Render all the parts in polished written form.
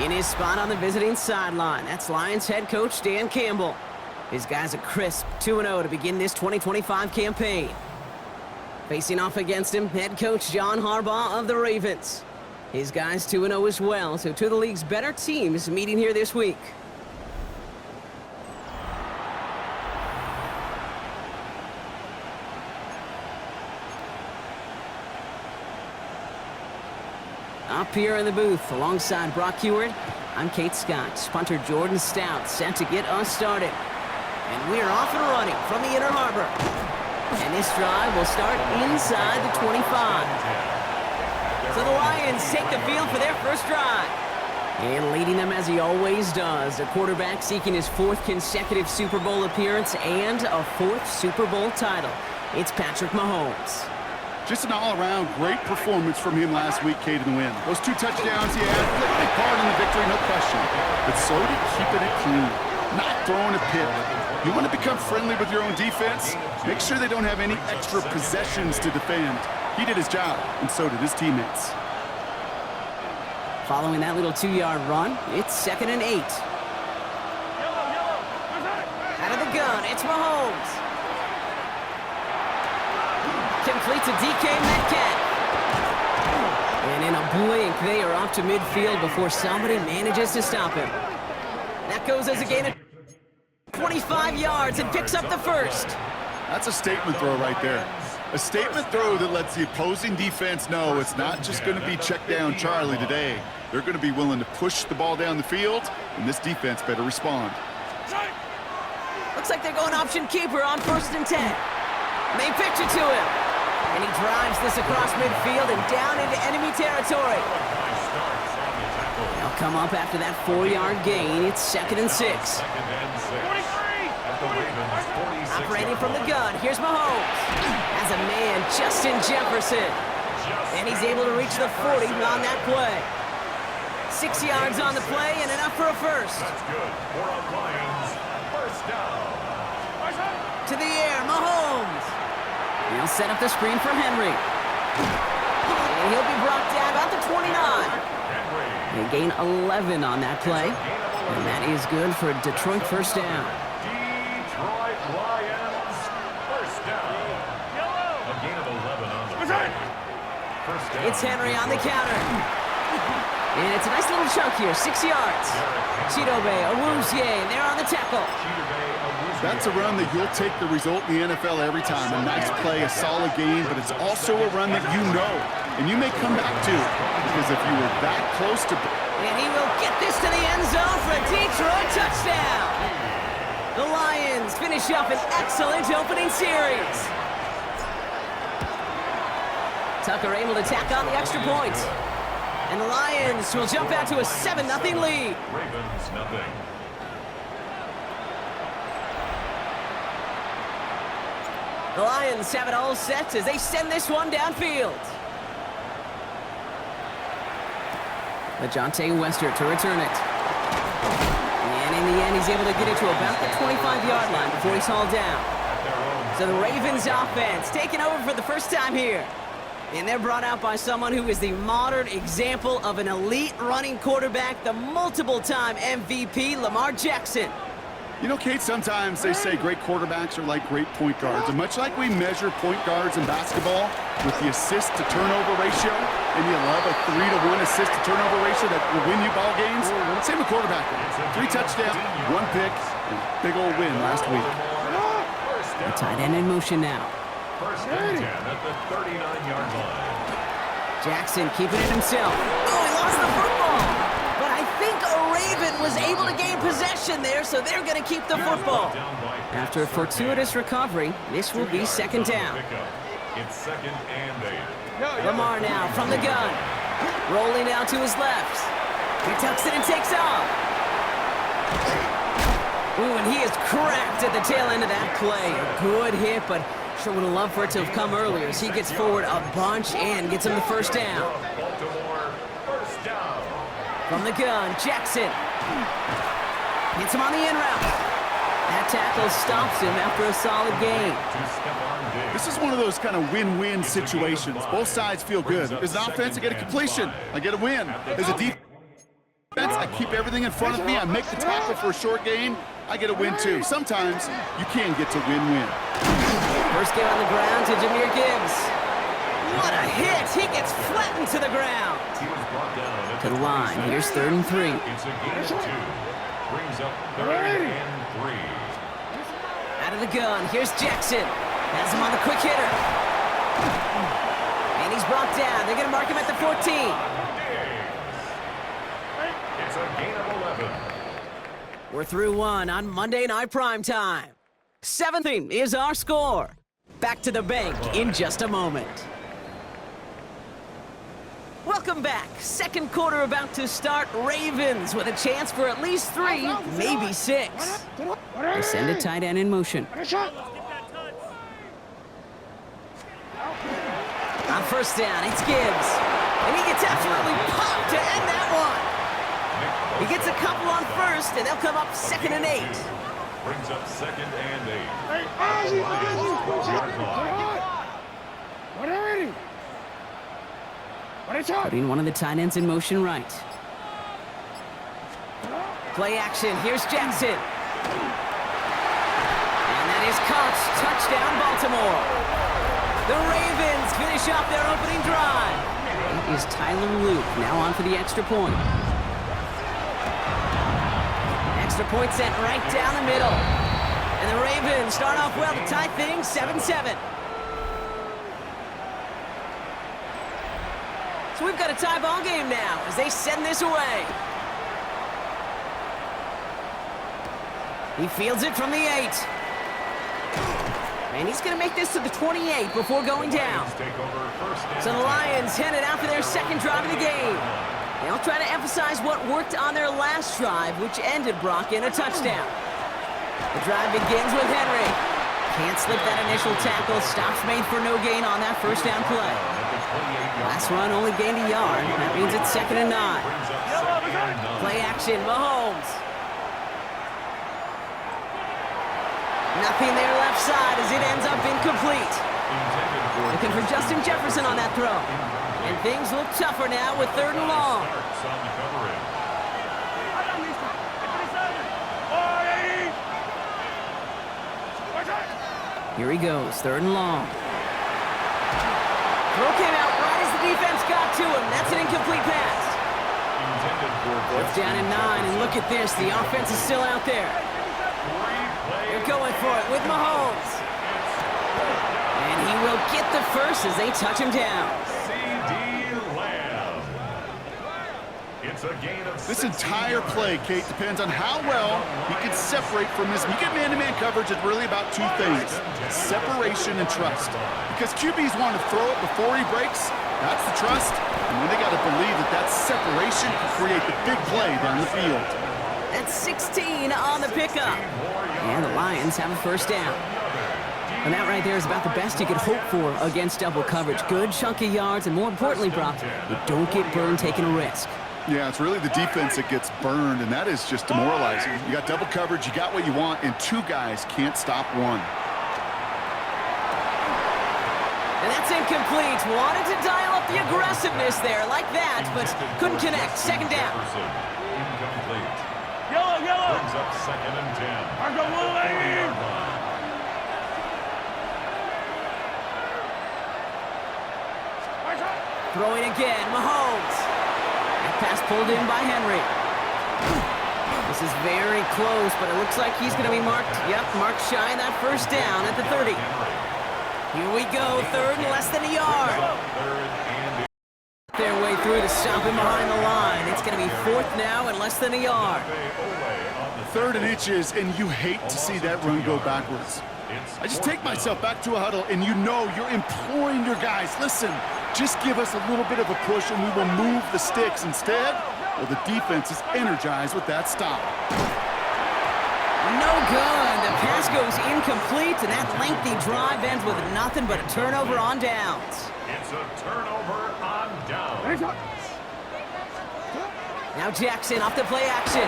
In his spot on the visiting sideline, that's Lions head coach Dan Campbell. His guys a crisp 2-0 to begin this 2025 campaign. Facing off against him, head coach John Harbaugh of the Ravens. His guys 2-0 as well, so two of the league's better teams meeting here this week. Up here in the booth, alongside Brock Heward, I'm Kate Scott. Punter Jordan Stout set to get us started. And we're off and running from the Inner Harbor. And this drive will start inside the 25. So the Lions take the field for their first drive. And leading them as he always does, the quarterback seeking his fourth consecutive Super Bowl appearance and a fourth Super Bowl title. It's Patrick Mahomes. Just an all-around great performance from him last week, Kate, in the win. Those 2 touchdowns he had played a big part in the victory, no question. But so did keeping it clean, not throwing a pick. You want to become friendly with your own defense? Make sure they don't have any extra possessions to defend. He did his job, and so did his teammates. Following that little 2-yard run, it's 2nd and 8. Out of the gun, it's Mahomes. Complete to DK Metcalf. And in a blink, they are off to midfield before somebody manages to stop him. That goes as a gain of 25 yards and picks up the first. That's a statement throw right there. A statement throw that lets the opposing defense know it's not just going to be check down Charlie today. They're going to be willing to push the ball down the field, and this defense better respond. Looks like they're going option keeper on 1st and 10. They pitch it to him. And he drives this across midfield and down into enemy territory. They'll come up after that 4-yard gain. It's 2nd and 6. Operating from the gun, here's Mahomes. As a man, Justin Jefferson. And he's able to reach the 40 on that play. 6 yards on the play and enough for a first. To the air, Mahomes. He'll set up the screen for Henry. And he'll be brought down about the 29. They gain 11 on that play. And that is good for Detroit first down. Detroit Lions first down. A gain of 11 on the play. First down. It's Henry on the counter. And it's a nice little chunk here, 6 yards. Chidobe, Awuzie, and they're on the tackle. That's a run that you'll take the result in the NFL every time. A nice play, a solid game, but it's also a run that you know, and you may come back to, because if you were that close to... And he will get this to the end zone for a Detroit touchdown. The Lions finish up an excellent opening series. Tucker able to tack on the extra point. And the Lions will jump out to a 7-0 lead. Ravens nothing. The Lions have it all set as they send this one downfield. LaJohntay Wester to return it. And in the end, he's able to get it to about the 25-yard line before he's hauled down. So the Ravens offense taking over for the first time here. And they're brought out by someone who is the modern example of an elite running quarterback, the multiple-time MVP, Lamar Jackson. You know, Kate, sometimes they say great quarterbacks are like great point guards. And much like we measure point guards in basketball with the assist-to-turnover ratio, and you love a 3-to-1 assist-to-turnover ratio that will win you ball games, same with quarterbacking. 3 touchdowns, 1 pick, and big old win last week. The tight end in motion now. First and 10 at the 39-yard line. Jackson keeping it himself. Oh, he lost the football. But I think a Raven was able to gain possession there, so they're going to keep the football. After a fortuitous recovery, this will be 2nd down. It's 2nd and 8. Lamar now from the gun. Rolling out to his left. He tucks it and takes off. Ooh, and he is cracked at the tail end of that play. A good hit, but sure would have loved for it to have come earlier as he gets forward a bunch and gets him the first down. Baltimore, first down. From the gun, Jackson. Hits him on the in route. That tackle stops him after a solid gain. This is one of those kind of win-win situations. Both sides feel good. As an offense, I get a completion. I get a win. As a defense, defense, I keep everything in front of me, I make the tackle for a short gain, I get a win too. Sometimes you can get to win-win. First game on the ground to Jahmyr Gibbs. What a hit! He gets flattened to the ground. He was brought down To the line. Here's 3rd and 3. It's a gain of 2. Brings up 3rd and 3. Out of the gun. Here's Jackson. Has him on the quick hitter. And he's brought down. They're going to mark him at the 14. It's a gain of 11. We're through one on Monday Night Primetime. 7th is our score. Back to the bank in just a moment. Welcome back. Second quarter about to start. Ravens with a chance for at least 3, maybe 6. They send a tight end in motion. On first down, it's Gibbs. And he gets absolutely popped to end that one. He gets a couple on first, and they'll come up 2nd and 8. Brings up 2nd and 8. Putting one of the tight ends in motion right. Play action. Here's Jackson. And that is caught. Touchdown, Baltimore. The Ravens finish off their opening drive. It is Tyler Luke now on for the extra point. Extra point sent right down the middle. And the Ravens start off well to tie things 7-7. So we've got a tie ball game now as they send this away. He fields it from the 8. And he's going to make this to the 28 before going down. So the Lions headed out for their second drive of the game. They'll try to emphasize what worked on their last drive, which ended Brock in a touchdown. The drive begins with Henry. Can't slip that initial tackle. Stops made for no gain on that first down play. Last run only gained a yard. That means it's 2nd and 9. Play action, Mahomes. Nothing there left side as it ends up incomplete. Looking for Justin Jefferson on that throw. And things look tougher now with 3rd and long. Here he goes, 3rd and long. Throw came out right as the defense got to him. That's an incomplete pass. 4th down and 9, and look at this. The offense is still out there. They're going for it with Mahomes. And he will get the first as they touch him down. This entire play, Kate, depends on how well he can separate from his... You get man-to-man coverage, it's really about 2 things. Separation and trust. Because QBs want to throw it before he breaks. That's the trust. And then they got to believe that that separation can create the big play down the field. That's 16 on the pickup. And the Lions have a first down. And that right there is about the best you could hope for against double coverage. Good chunky yards, and more importantly, Brock, you don't get burned taking a risk. Yeah, it's really the defense that gets burned, and that is just demoralizing. You got double coverage, you got what you want, and 2 guys can't stop one. And that's incomplete. Wanted to dial up the aggressiveness there like that, but couldn't connect. 2nd down. Incomplete. Yellow! Brings up 2nd and 10. Marco Willie! Throwing again, Mahomes. That pass pulled in by Henry. This is very close, but it looks like he's going to be marked. Yep, marked shy of that first down at the 30. Here we go, 3rd and less than a yard. Their way through to stop him behind the line. It's going to be 4th now and less than a yard. 3rd and inches, and you hate to see that run go backwards. I just take myself back to a huddle, and you know you're imploring your guys, listen, just give us a little bit of a push, and we will move the sticks. Instead, well, the defense is energized with that stop. No good. The pass goes incomplete, and that lengthy drive ends with nothing but a turnover on downs. It's a turnover on downs. Now Jackson off the play action.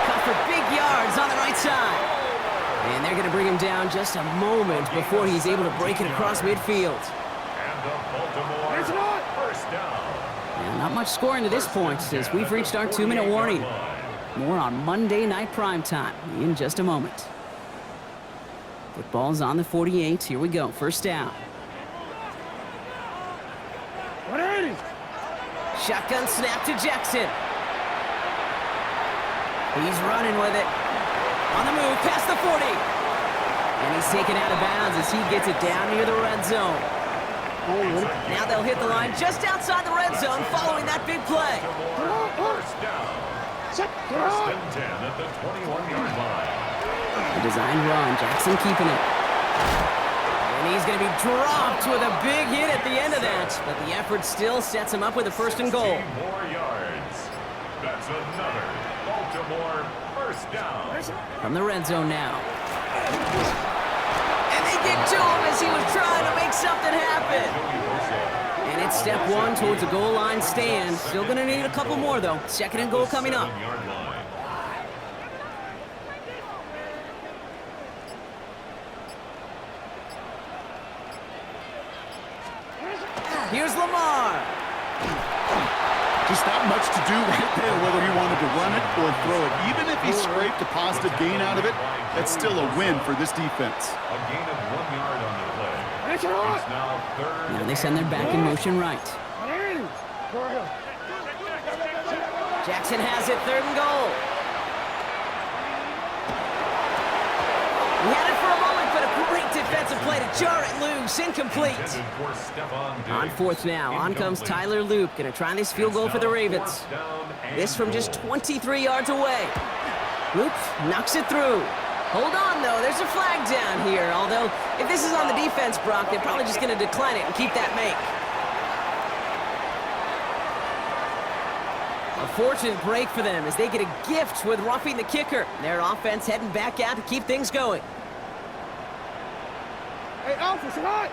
Cut for big yards on the right side. And they're going to bring him down just a moment before he's able to break it across midfield. And the Baltimore first down. And not much scoring to this point as we've reached our 2-minute warning. More on Monday Night Primetime in just a moment. Football's on the 48. Here we go. First down. 180. Shotgun snap to Jackson. He's running with it. On the move, past the 40. And he's taken out of bounds as he gets it down near the red zone. Now they'll hit the line just outside the red zone following that big play. First down. First and 10 at the 21-yard line. A design run, Jackson keeping it. And he's going to be dropped with a big hit at the end of that. But the effort still sets him up with a first and goal. 16 more yards. That's another Baltimore first down. From the red zone now. And they get to him as he was trying to make something happen. And it's step one towards a goal line stand. Still going to need a couple more, though. Second and goal coming up. 7-yard line. Here's Lamar. Just not much to do right there, whether he wanted to run it or throw it. Even if he scraped a positive gain out of it, that's still a win for this defense. A gain of 1 yard on the play. It's now third. Now they send their back in motion right. Jackson has it, third and goal. He had it for a moment, but a great defensive play to jar it loose, incomplete. Intended for Stephon Diggs. On fourth now, on comes Tyler Loop, gonna try this field goal for the Ravens. Fourth down and This from just goal. 23 yards away. Loop knocks it through. Hold on, though, there's a flag down here, although if this is on the defense, Brock, they're probably just gonna decline it and keep that make. A fortunate break for them as they get a gift with roughing the kicker. Their offense heading back out to keep things going. Hey, Alpha, tonight.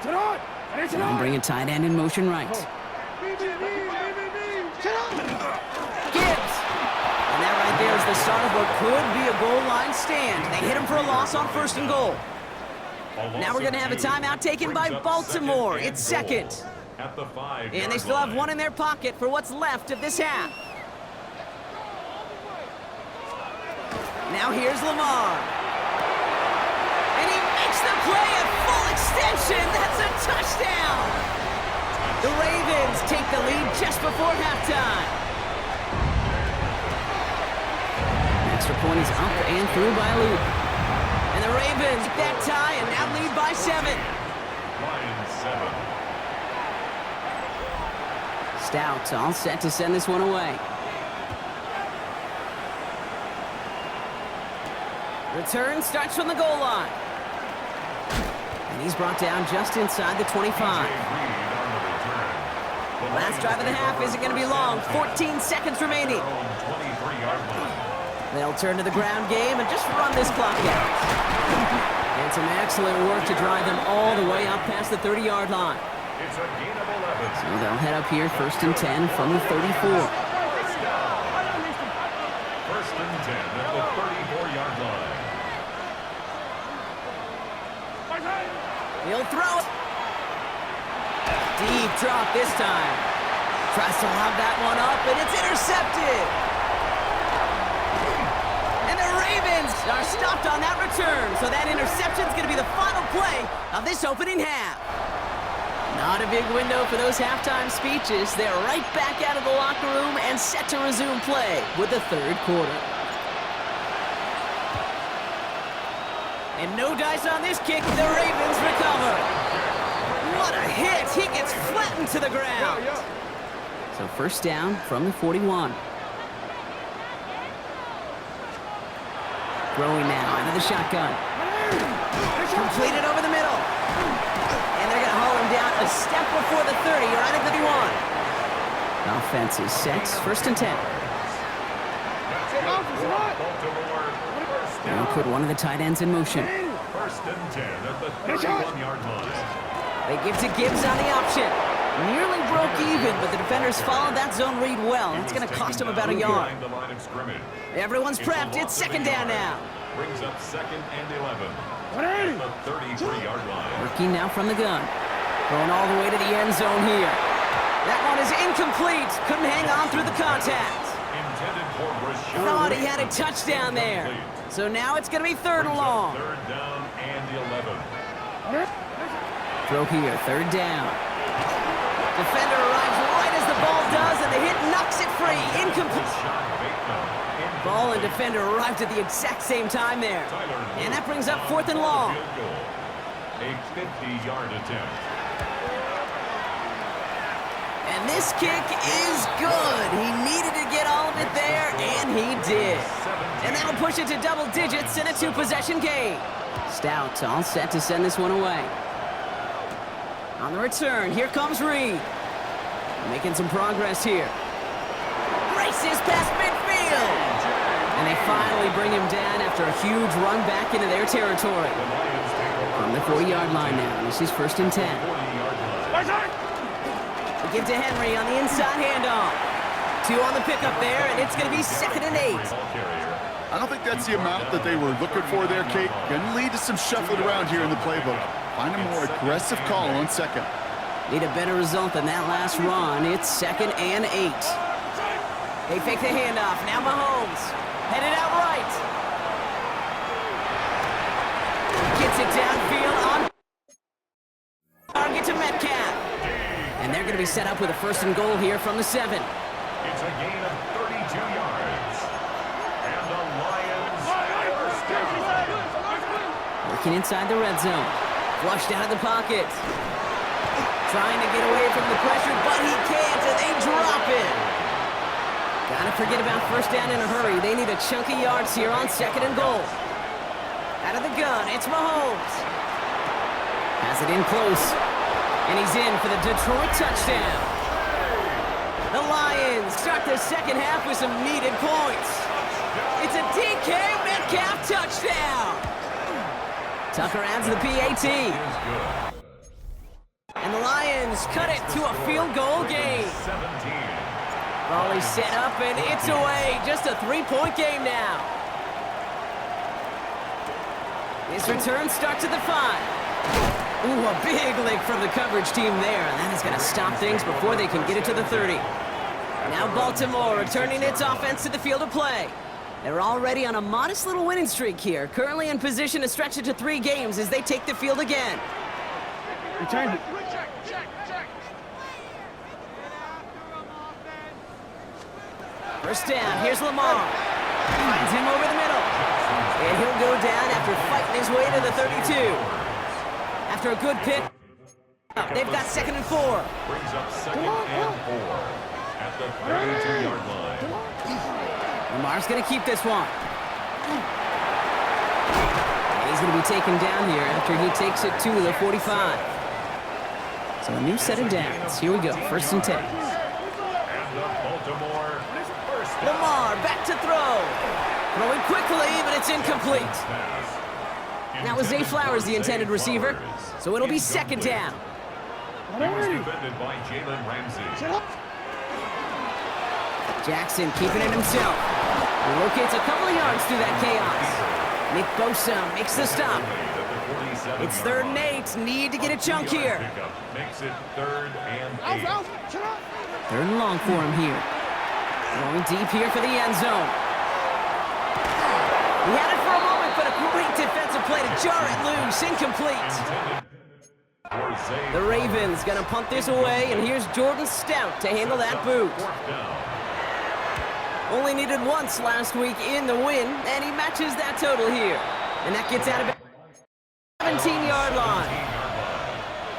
Tonight. Now bringing tight end in motion right. Gibbs. And that right there is the start of what could be a goal line stand. They hit him for a loss on first and goal. Now we're going to have a timeout taken by Baltimore. It's second. At the 5-yard And they still have line. one in their pocket for what's left of this half. Now here's Lamar. And he makes the play at full extension. That's a touchdown. The Ravens take the lead just before halftime. Extra point is up and through by Loop. And the Ravens get that tie and now lead by 7. Lions 7. Stout all set to send this one away. Return starts from the goal line. And he's brought down just inside the 25. Last drive of the half isn't going to be long. 14 seconds remaining. They'll turn to the ground game and just run this clock out. And some excellent work to drive them all the way up past the 30-yard line. It's a gain of 11. So they'll head up here first and 10 from the 34. First and 10 at the 34-yard line. He'll throw it. Deep drop this time. Tries to lob that one up, and it's intercepted. And the Ravens are stopped on that return, so that interception's going to be the final play of this opening half. Not a big window for those halftime speeches. They're right back out of the locker room and set to resume play with the third quarter. And no dice on this kick. The Ravens recover. What a hit. He gets flattened to the ground. So first down from the 41. Throwing now into the shotgun. Completed over the middle. And they're going to haul him down a step before the 30, right at the 51. Offense is set. First and 10. Now put one of the tight ends in motion. First and 10 at the 31-yard line. They give to Gibbs on the option. Nearly broke even, but the defenders followed that zone read well. That's going to cost him about a yard. The line of scrimmage. Everyone's prepped. It's second down now. Brings up second and 11. At the 33-yard line. Working now from the gun. Going all the way to the end zone here. That one is incomplete. Couldn't hang on through the contact. Intended for Rashard. Thought he had a touchdown there. So now it's going to be third and long. Third down and 11. Throw here, third down. Defender arrives right as the ball does, and the hit knocks it free. Incomplete. Ball and defender arrived at the exact same time there. And that brings up fourth and long. A 50-yard attempt. And this kick is good. He needed to get all of it there, and he did. And that'll push it to double digits in a two-possession game. Stout all set to send this one away. On the return, here comes Reed. Making some progress here. Races past midfield. And they finally bring him down after a huge run back into their territory. From the 4-yard line now, this is first and 10. We give to Henry on the inside handoff. 2 on the pickup there, and it's going to be second and 8. I don't think that's the amount that they were looking for there, Kate. Going to lead to some shuffling around here in the playbook. Find a more aggressive call on second. Need a better result than that last run. It's second and 8. They fake the handoff. Now Mahomes. Headed out right. Gets it downfield on target to Metcalf. And they're going to be set up with a first and goal here from the 7. It's a gain of 32 yards. And the Lions first down. Working inside the red zone. Flushed out of the pocket. Trying to get away from the pressure, but he can't, and they drop it. Gotta forget about first down in a hurry. They need a chunk of yards here on second and goal. Out of the gun, it's Mahomes. Has it in close. And he's in for the Detroit touchdown. The Lions start the second half with some needed points. It's a DK Metcalf touchdown. Tucker adds the PAT. And the Lions cut it to a field goal game. 17. Raleigh set up, and it's away. Just a 3-point game now. This return starts at the 5. Ooh, a big lick from the coverage team there. And that is going to stop things before they can get it to the 30. Now Baltimore returning its offense to the field of play. They're already on a modest little winning streak here. Currently in position to stretch it to 3 games as they take the field again. Return it. First down, here's Lamar. Finds him over the middle. And he'll go down after fighting his way to the 32. After a good pick, they've got second and 4. Brings up second and 4 at the 32-yard line. Lamar's going to keep this one. And he's going to be taken down here after he takes it to the 45. So a new set of downs. Here we go, first and 10. And the Baltimore first down. Lamar back to throw. Throwing quickly, but it's incomplete. That was Zay Flowers, the intended receiver. So it'll be second down. He was defended by Jalen Ramsey. Jackson keeping it himself. He locates a couple of yards through that chaos. Nick Bosa makes the stop. It's third and 8. Need to get a chunk here. Makes it third and 8. Third and long for him here. Going deep here for the end zone. He had it for a moment, but a great defensive play to jar it loose. Incomplete. The Ravens gonna punt this away, and here's Jordan Stout to handle that boot. Only needed once last week in the win, and he matches that total here. And that gets out of it. 17-yard line.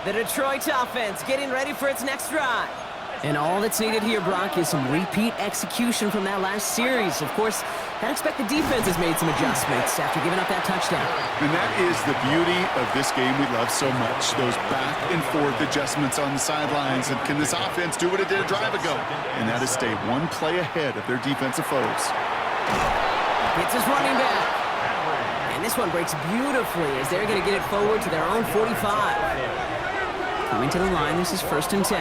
The Detroit offense getting ready for its next drive. And all that's needed here, Brock, is some repeat execution from that last series. Of course, I'd expect the defense has made some adjustments after giving up that touchdown. And that is the beauty of this game we love so much. Those back and forth adjustments on the sidelines. And can this offense do what it did a drive ago? And that is stay one play ahead of their defensive foes. It's his running back. And this one breaks beautifully as they're going to get it forward to their own 45. Coming to the line, this is first and 10.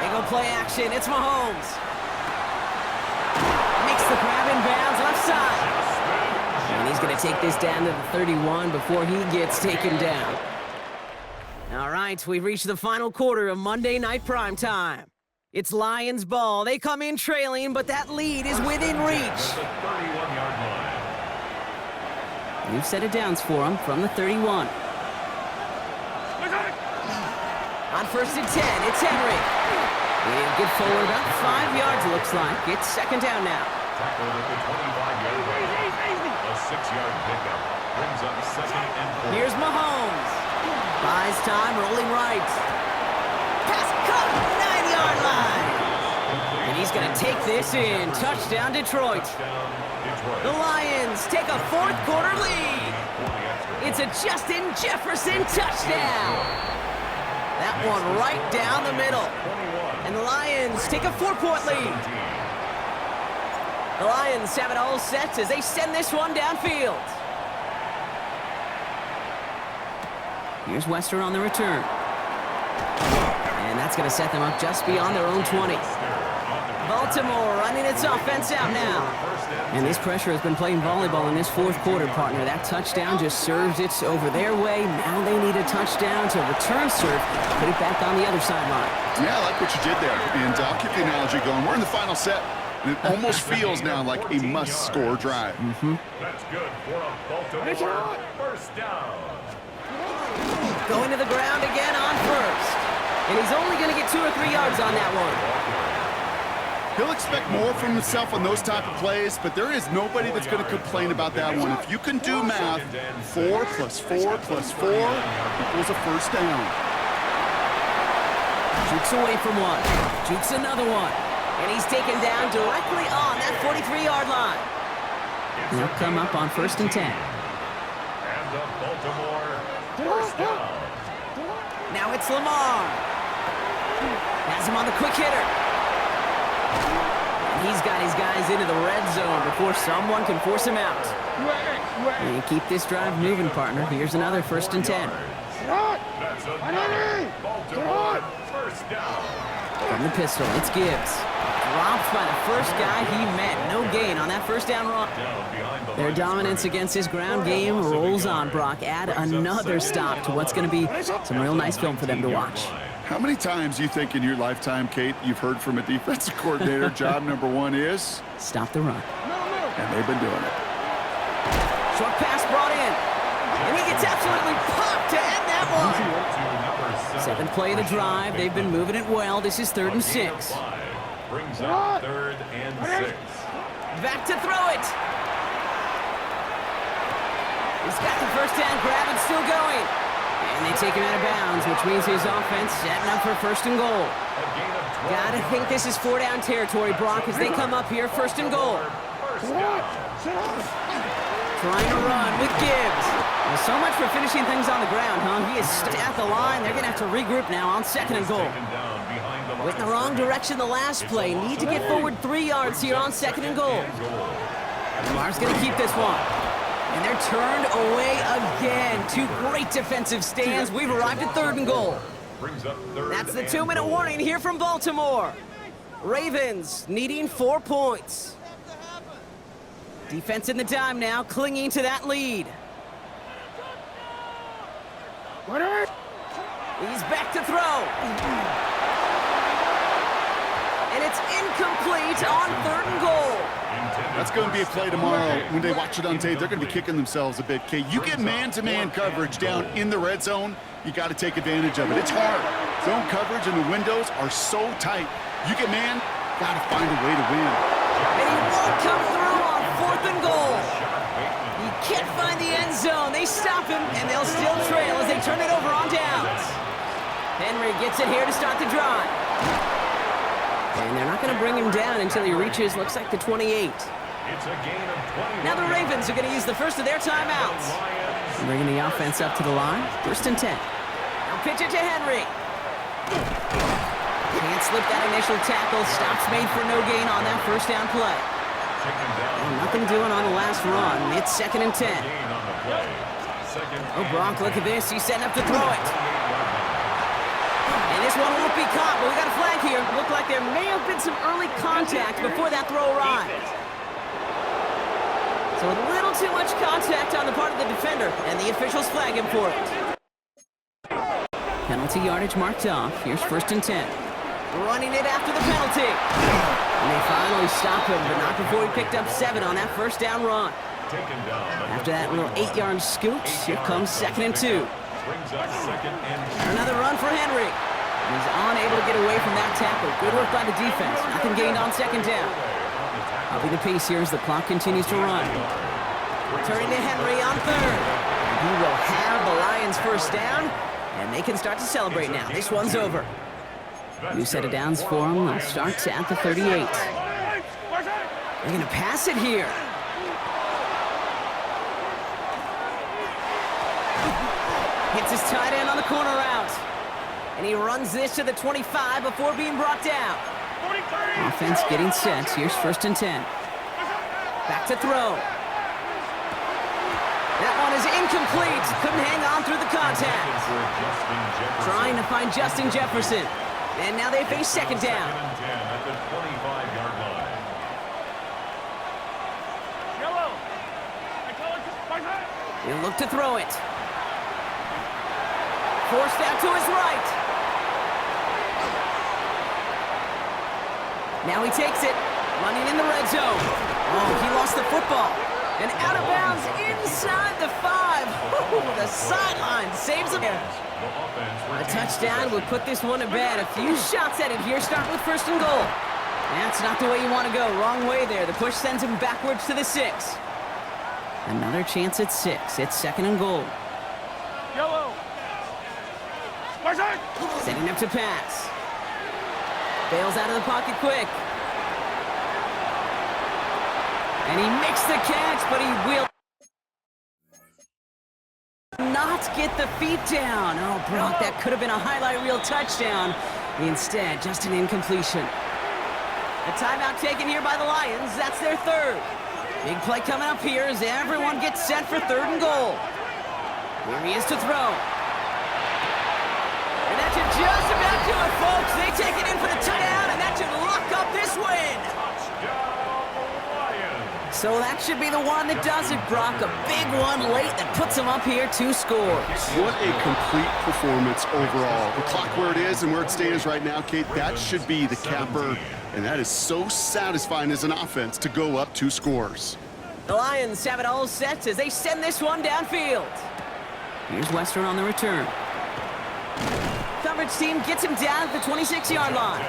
They go play action. It's Mahomes. Makes the grab in bounds left side. And he's going to take this down to the 31 before he gets taken down. All right, we've reached the final quarter of Monday Night Primetime. It's Lions ball. They come in trailing, but that lead is within reach. At the 31-yard line. We've set it downs for them from the 31. On first and 10, it's Henry. He'll get forward about 5 yards, it looks like. It's second down now. Tackled at the 25-yard line. A 6-yard pickup brings up second and 4. Here's Mahomes. Buys time, rolling right. Pass caught, 9-yard line. And he's going to take this in. Touchdown, Detroit. Touchdown, Detroit. The Lions take a fourth quarter lead. It's a Justin Jefferson touchdown. That one right down the middle. And the Lions take a 4-point lead. The Lions have it all set as they send this one downfield. Here's Wester on the return. And that's going to set them up just beyond their own 20. Baltimore running its offense out now. And this pressure has been playing volleyball in this fourth quarter, partner. That touchdown just serves it over their way. Now they need a touchdown to return serve, put it back on the other sideline. Yeah, I like what you did there. And I'll keep the analogy going. We're in the final set. And it almost feels now like a must-score drive. That's good for a Baltimore first down. Going to the ground again on first. And he's only going to get 2 or 3 yards on that one. He'll expect more from himself on those type of plays, but there is nobody that's going to complain about that one. If you can do math, 4 plus 4 plus 4 equals a first down. Jukes away from one. Jukes another one. And he's taken down directly on that 43-yard line. He'll come up on first and 10. And the Baltimore first down. Now it's Lamar. Has him on the quick hitter. And he's got his guys into the red zone before someone can force him out. And keep this drive moving, partner. Here's another first and 10. That's another Baltimore first down. From the pistol, it's Gibbs. Dropped by the first guy he met. No gain on that first down run. Down behind the Their line of dominance scrimmage. against this ground game rolls on, Brock. Add another stop to what's going to be some real nice film for them to watch. How many times you think in your lifetime, Kate, you've heard from a defensive coordinator, job number 1 is? Stop the run. And they've been doing it. Short pass brought in. And he gets absolutely popped to end that one. To number 7. 7th play of the drive. They've been moving it well. This is 3rd and 6. Brings up 3rd and 6. Back to throw it. He's got the first down grab and still going. And they take him out of bounds, which means his offense setting up for first and goal. A gain of 12. Gotta think this is 4-down territory, Brock, as they come up here first and goal. First down. Trying to run with Gibbs. Well, so much for finishing things on the ground, huh? He is at the line. They're gonna have to regroup now on 2nd and goal. Taken down behind the Went in the line. wrong direction the last play. Need to get forward 3 yards here on 2nd and goal. Lamar's going to keep this one. And they're turned away again. 2 great defensive stands. We've arrived at 3rd and goal. Brings up 3rd. That's the and 2-minute warning here from Baltimore. Ravens needing 4 points. Defense in the dime now, clinging to that lead. He's back to throw. And it's incomplete on 3rd and goal. That's going to be a play tomorrow. When they watch it on tape, they're going to be kicking themselves a bit, Kate. You get man-to-man coverage down in the red zone, you got to take advantage of it. It's hard. Zone coverage and the windows are so tight. You get man, got to find a way to win. And he won't come through on 4th and goal. He can't find the end zone. They stop him, and they'll still trail as they turn it over on downs. Henry gets it here to start the drive. And they're not going to bring him down until he reaches, looks like the 28. It's a gain of 20. Now the Ravens are going to use the first of their timeouts. Bringing the offense up to the line. 1st and 10. They'll pitch it to Henry. Can't slip that initial tackle. Stops made for no gain on that first down play. And nothing doing on the last run. It's 2nd and 10. Gain on the play. Second Oh, Gronk, look at this. He's setting up to throw it. And this one won't be caught, but we got a flag here. Looked like there may have been some early contact before that throw arrived. So a little too much contact on the part of the defender, and the officials flag him for it. Penalty yardage marked off. Here's 1st and 10. Running it after the penalty. And they finally stop him, but not before he picked up 7 on that 1st down run. Taken down. After that little 8-yard scoot, here comes 2nd and 2. Brings up 2nd and 2. Another run for Henry. He's unable to get away from that tackle. Good work by the defense. Nothing gained on 2nd down. Upping the pace here as the clock continues to run. Turning to Henry on 3rd. And he will have the Lions 1st down, and they can start to celebrate now. This one's over. New set of downs for him. They'll start at the 38. They're going to pass it here. Hits his tight end on the corner route. And he runs this to the 25 before being brought down. Offense getting set. Here's 1st and 10. Back to throw. That one is incomplete. Couldn't hang on through the contact. Trying to find Justin Jefferson. And now they face 2nd down. 2nd and 10 at the 25-yard line. He'll look to throw it. Forced out to his right. Now he takes it. Running in the red zone. Oh, he lost the football. And out of bounds inside the 5. Ooh, the sideline saves him. A touchdown would put this one to bed. A few shots at it here. Start with 1st and goal. That's not the way you want to go. Wrong way there. The push sends him backwards to the 6. Another chance at 6. It's 2nd and goal. Setting up to pass. Bails out of the pocket quick. And he makes the catch, but he will not get the feet down. Oh, Brock, that could have been a highlight reel touchdown. Instead, just an incompletion. A timeout taken here by the Lions. That's their 3rd. Big play coming up here as everyone gets set for 3rd and goal. Here he is to throw. And that should just about do it, folks. They take it in for the touchdown, and that should lock up this win. So that should be the one that does it, Brock. A big one late that puts them up here 2 scores. What a complete performance overall. The clock where it is and where it stands right now, Kate, that should be the capper. And that is so satisfying as an offense to go up 2 scores. The Lions have it all set as they send this one downfield. Here's Western on the return. Coverage team gets him down at the 26-yard line.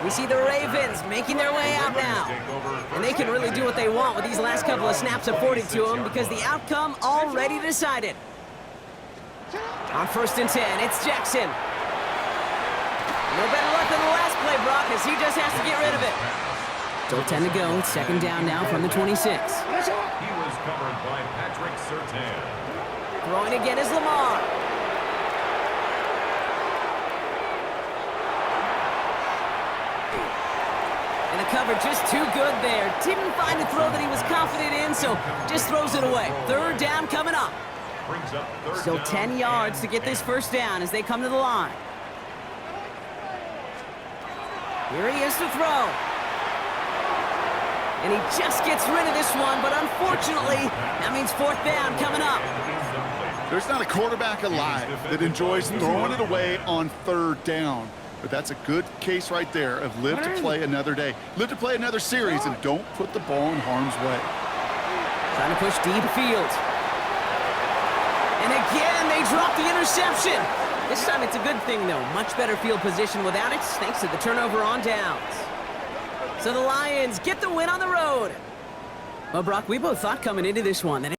We see the Ravens making their way out now. And they can really do what they want with these last couple of snaps afforded to them because the outcome already decided. On 1st and 10, it's Jackson. No better luck than the last play, Brock, as he just has to get rid of it. Still 10 to go. It's 2nd down now from the 26. He was covered by Patrick Surtain. Throwing again is Lamar. And the cover just too good there. Didn't find a throw that he was confident in, so just throws it away. 3rd down coming up. Brings up 3rd Still down. 10 yards to get this 1st down as they come to the line. Here he is to throw. And he just gets rid of this one, but unfortunately, that means 4th down coming up. There's not a quarterback alive that enjoys throwing it away on 3rd down. But that's a good case right there of live to play another day. Live to play another series and don't put the ball in harm's way. Trying to push deep field. And again, they drop the interception. This time it's a good thing, though. Much better field position without it, thanks to the turnover on downs. So the Lions get the win on the road. Well, Brock, we both thought coming into this one that